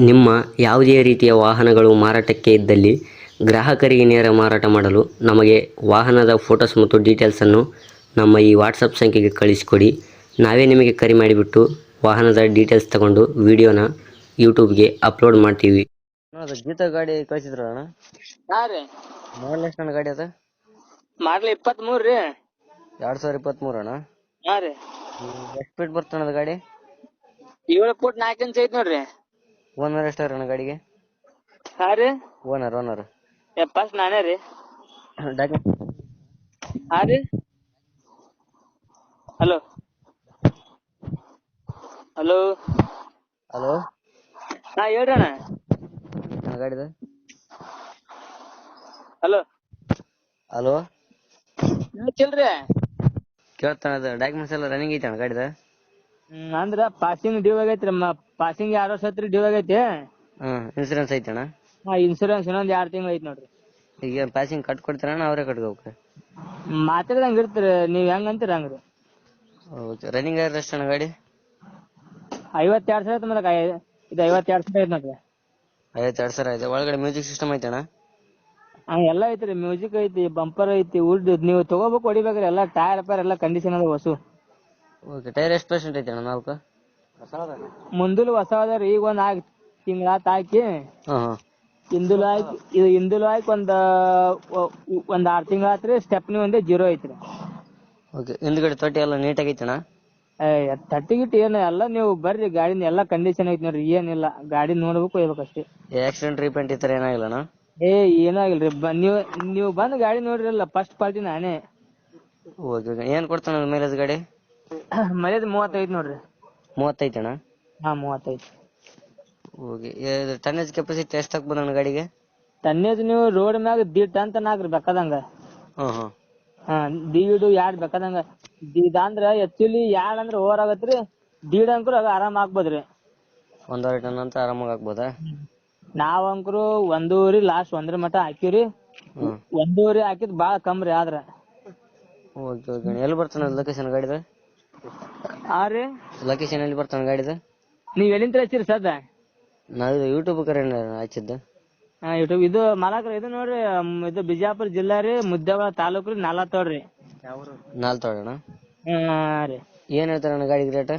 ನಿಮ್ಮ ಯಾವುದೇ ರೀತಿಯ ವಾಹನಗಳು ಮಾರಾಟಕ್ಕೆ ಇದ್ದಲ್ಲಿ ಗ್ರಾಹಕರಿಗೆ ನೇರ ಮಾರಾಟ ಮಾಡಲು ನಮಗೆ ವಾಹನದ ಫೋಟೋಸ್ ಮತ್ತು ಡೀಟೇಲ್ಸನ್ನು ನಮ್ಮ ಈ ವಾಟ್ಸಪ್ ಸಂಖ್ಯೆಗೆ ಕಳಿಸಿಕೊಡಿ. ನಾವೇ ನಿಮಗೆ ಕರೆ ಮಾಡಿಬಿಟ್ಟು ವಾಹನದ ಡೀಟೇಲ್ಸ್ ತಗೊಂಡು ವಿಡಿಯೋನ ಯೂಟ್ಯೂಬ್ಗೆ ಅಪ್ಲೋಡ್ ಮಾಡ್ತೀವಿ. ಅದು ಗೀತಾ ಗಾಡಿ ಕಳಿಸಿದ್ರ ಅಣ್ಣ? ಹಾ ರೀ. ಮಾಡಲ್ ಎಷ್ಟು ಗಾಡಿ ಅದ? ಮಾಡ್ಲಿ 23 ರೀ. 2023 ಅಣ್ಣ? ಹಾ ರೀ. ಎಷ್ಟು ಫೀಟ್ ಬರ್ತಣ್ಣ ಅದು ಗಾಡಿ? 7 ಫುಟ್ 4 ಇಂಚ್ ಐತ್ ನೋಡ್ರಿ. ಓನರ್ ಎಷ್ಟಾರ ಅಣ್ಣ ಗಾಡಿಗೆ? ಹಾ ರೀ. ಓನರ್ ಫಸ್ಟ್ ನಾನೇ ರೀ. ಹಾ ರೀ. ಹಲೋ ಹಲೋ ಹಲೋ, ಹಾ ಹೇಳ್ರಿ ಅಣ್ಣ. ಗಾಡಿದ? ಹಲೋ ಹಲೋ, ಚಿಲ್ರಿ. ಕೇಳ್ತಾನ. ಅದು ಡಾಕ್ಯುಮೆಂಟ್ಸ್ ಎಲ್ಲ ರನ್ನಿಂಗ್ ಐತೆ ಅಣ್ಣ ಗಾಡಿದ? ಅಂದ್ರ ಪಾಸಿಂಗ್ ಡ್ಯೂ ಆಗೈತ್ರಿ. ಪಾಸಿಂಗ್ 2 ವರ್ಷ ಐತ್ರಿ, ಡ್ಯೂ ಆಗೈತಿ. ಇನ್ಸೂರೆನ್ಸ್ ಐತೆ ಅಣ್ಣ? ಇನ್ಸೂರೆನ್ಸ್ ಇನ್ನೊಂದ್ 2 ತಿಂಗಳು ಐತಿ ನೋಡ್ರಿ. ಈಗ ಪಾಸಿಂಗ್ ಕಟ್ ಕೊಡ್ತೀರ ಅಣ್ಣ, ಅವರೇ ಕಟ್ಕೋಬೇಕು? ಮಾತಾಡ್ದಂಗ ಇರ್ತೀರಿ, ನೀವ್ ಹೆಂಗ್ ಅಂತೀರ ಹಂಗ್ರಿ. ರನ್ನಿಂಗ್ ಆದ್ರೆ ಎಷ್ಟು ಅಣ್ಣ ಗಾಡಿ? 52 ಸಾವಿರ ಐತಿ ಮಲಕ. ಇದು 52 ಸಾವಿರ ಐತಿ ನೋಡ್ರಿ. 52,000 ಇದೆ. ಒಳಗಡೆ ಮ್ಯೂಸಿಕ್ ಸಿಸ್ಟಮ್ ಐತೆ ಅಣ್ಣ? ಎಲ್ಲ ಐತ್ರಿ. ಮ್ಯೂಸಿಕ್ ಐತಿ, ಬಂಪರ್ ಐತಿ, ನೀವು ತಗೋಬೇಕು, ಹೊಡಿಬೇಕ್ರಿ. ಎಲ್ಲ ಟೈರ್ ಪೈರ್ ಎಲ್ಲ ಕಂಡೀಷನ್ ಅದ ಹೊಸು. ಓಕೆ. ಟೈರ್ ಎಷ್ಟು ಪರ್ಸೆಂಟ್ ಐತೆ ಅಣ್ಣ? 4 ಮುಂದಲು ಹೊಸ ಅದಾರಿ. ಈಗ ಒಂದ್ 4 ತಿಂಗಳಾತ ಹಾಕಿ. ಹಿಂದಲು ಹಾಕಿ ಒಂದ್ 6 ತಿಂಗಳಾತ್ರಿ. ಸ್ಟೆಪ್ನಿ ಒಂದೇ 0 ಐತ್ರಿ. ಓಕೆ. ಹಿಂದ್ಗಡೆ ತೊಟ್ಟಿ ಎಲ್ಲ ನೀಟಾಗಿ ಐತೆ ಅಣ್ಣ? ತಟ್ಟಿಗಿಟ್ಟು ಏನ ಎಲ್ಲ ನೀವು ಬರ್ರಿ, ಗಾಡಿನ ಎಲ್ಲಾ ಕಂಡೀಷನ್ ಐತಿ ನೋಡ್ರಿ. ಏನಿಲ್ಲ, ಗಾಡಿ ನೋಡ್ಬೇಕು, ಹೋಗ್ಬೇಕು ಅಷ್ಟೇ. ಆಕ್ಸಿಡೆಂಟ್ ರೀಪೇಂಟ್ ಈ ತರ ಏನಾಗಿಲ್ಲ ಅಣ್ಣ? ಏನಾಗಿಲ್ರಿ. ನೀವು ಬಂದ್ ಗಾಡಿ ನೋಡ್ರಿಲ್ಲ, ಫಸ್ಟ್ ಪಾರ್ಟಿ ನಾನೇ. ಓಕೆ. ಏನ್ ಕೊಡ್ತಾನ ಮೈಲೇಜ್ ಗಾಡಿ? ಮರ್ಯಾದ 35 ನೋಡ್ರಿ. 30 ಐತೆ ಅಣ್ಣ? ಹಾ, 35. ಓಕೆ. ಟನ್ನೇಜ್ ಕೆಪಾಸಿಟಿ ಎಷ್ಟು ಹಾಕ್ಬೋದು ಅಣ್ಣ ಗಾಡಿಗೆ? ಟನ್ನೇಜ್ ನೀವು ರೋಡ್ ಮ್ಯಾಗ 1.5 ಟನ್ ತನ ಹಾಕ್ರಿ ಬೇಕಾದಂಗ. ಹಾ, ದೀಡು 2 ಬೇಕಾದಂಗ. ಇದಂದ್ರ ಆಕ್ಚುಲಿ 2 ಅಂದ್ರ ಓವರ್ ಆಗತ್ರಿ. 1.5 ಅಂಕರು ಆರಾಮ್ ಹಾಕ್ಬೋದ್ರಿ. 1.5 ಟನ್ ಅಂತ ಆರಾಮಾಗಿ ಹಾಕ್ಬೋದಾ? ನಾವ್ ಅಂಕರು 1.5 ಲಾಸ್ಟ್ 1 ಮಟ ಹಾಕಿವ್ರಿ. 1.5 ಹಾಕಿದ್ ಬಾಳ ಕಮ್ರಿ. ಆದ್ರ ಓಕೆ. ಎಲ್ಲಿ ಬರ್ತಾನ ಲೊಕೇಶನ್ ಗಾಡಿದ? ಹಾ ರೀ. ಲೊಕೇಶನ್ ಎಲ್ಲಿ ಬರ್ತಾನ ಗಾಡಿದ? ನೀವ್ ಎಲ್ಲಿಂದ ಹಚ್ಚಿರಿ ಸದ? ನಾವ್ ಯೂಟ್ಯೂಬ್ ಕರೆ ಹಚ್ಚಿದ್ದ. ಯೂಟ್ಯೂಬ್. ಇದು ಮಲಾಕ್ರ ಇದು ನೋಡ್ರಿ. ಇದು ಬಿಜಾಪುರ ಜಿಲ್ಲಾ ರೀ, ಮುದ್ದೇಬಿಹಾಳ ತಾಲೂಕ್ ರೀ, ನಾಲತೋಡ್ ರೀ. ನಾಲ್ತೋಡಣ? ರೀ. ಏನ್ ಹೇಳ್ತಾರ ಅಣ್ಣ ಗಾಡಿಗೆ ರೇಟ್?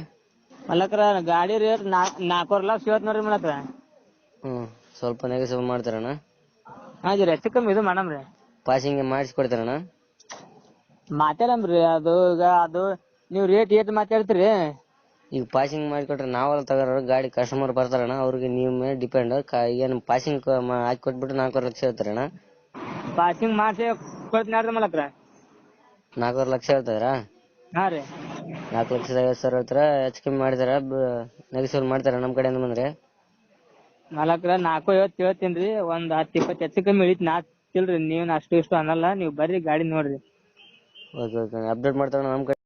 ಮಲಕ್ರ ಗಾಡಿ ರೇಟ್ 4.25 ಲಕ್ಷ ಹೇಳ್ತ ನೋಡ್ರಿ ಮಲಕ್ರ. ಸ್ವಲ್ಪ ನೆಗೆಸಿಬಲ್ ಮಾಡ್ತಾರಣ್ಣ? ಹಾ ಜಿ, ಹೆಚ್ಚು ಕಮ್ಮಿ ಇದು ಮಾಡಮ್ರಿ. ಪಾಸಿಂಗ್ ಮಾಡಿಸಿ ಕೊಡ್ತಾರಣ್ಣ? ಮಾತಾಡಮ್ರಿ. ಅದು ನೀವ್ ರೇಟ್ ಏಟ್ ಮಾತಾಡ್ತೀರಿ? ಈಗ ಪಾಸಿಂಗ್ ಮಾಡಿಕೊಟ್ರೆ ನಾವೆಲ್ಲ ತಗೋರ, ಗಾಡಿ ಕಸ್ಟಮರ್ ಬರ್ತಾರಣ್ಣ, ಅವ್ರಿಗೆ ನೀವು ಮೇಲೆ ಡಿಪೆಂಡ್. ಏನ್ ಪಾಸಿಂಗ್ ಹಾಕಿ ಕೊಟ್ಬಿಟ್ಟು 4 ಲಕ್ಷ ಹೇಳ್ತಾರಣ್ಣ? ಪಾಸಿಂಗ್ ಮಾಡ್ಸಿ ಕೊಡ್ತೀನಿ ಮಲಕ್ರ. 4 ಲಕ್ಷ ಹೇಳ್ತಾರ? ಹಾ ರೀ. 4,50,000 ಹೇಳ್ತಾರ. ಹೆಚ್ಚು ಕಮ್ಮಿ ಮಾಡಿದಾರ, ನೆಗೆಸಿಬಲ್ ಮಾಡ್ತಾರ ನಮ್ ಕಡೆಯಿಂದ ಬಂದ್ರೆ? ಮಲಕ್ರ 4.50 ಹೇಳ್ತೀನ್ರಿ. ಒಂದ್ 10-20 ಹೆಚ್ಚು ಕಮ್ಮಿ ಇಳಿತ್. ಚಿಲ್ರಿ, ನೀವ್ ಅಷ್ಟು ಇಷ್ಟು ಅನ್ನಲ್ಲ. ನೀವ್ ಬರ್ರಿ, ಗಾಡಿ ನೋಡ್ರಿ. ಓಕೆ. ಅಪ್ಡೇಟ್ ಮಾಡ್ತಾರ ನಮ್ ಕಡೆ.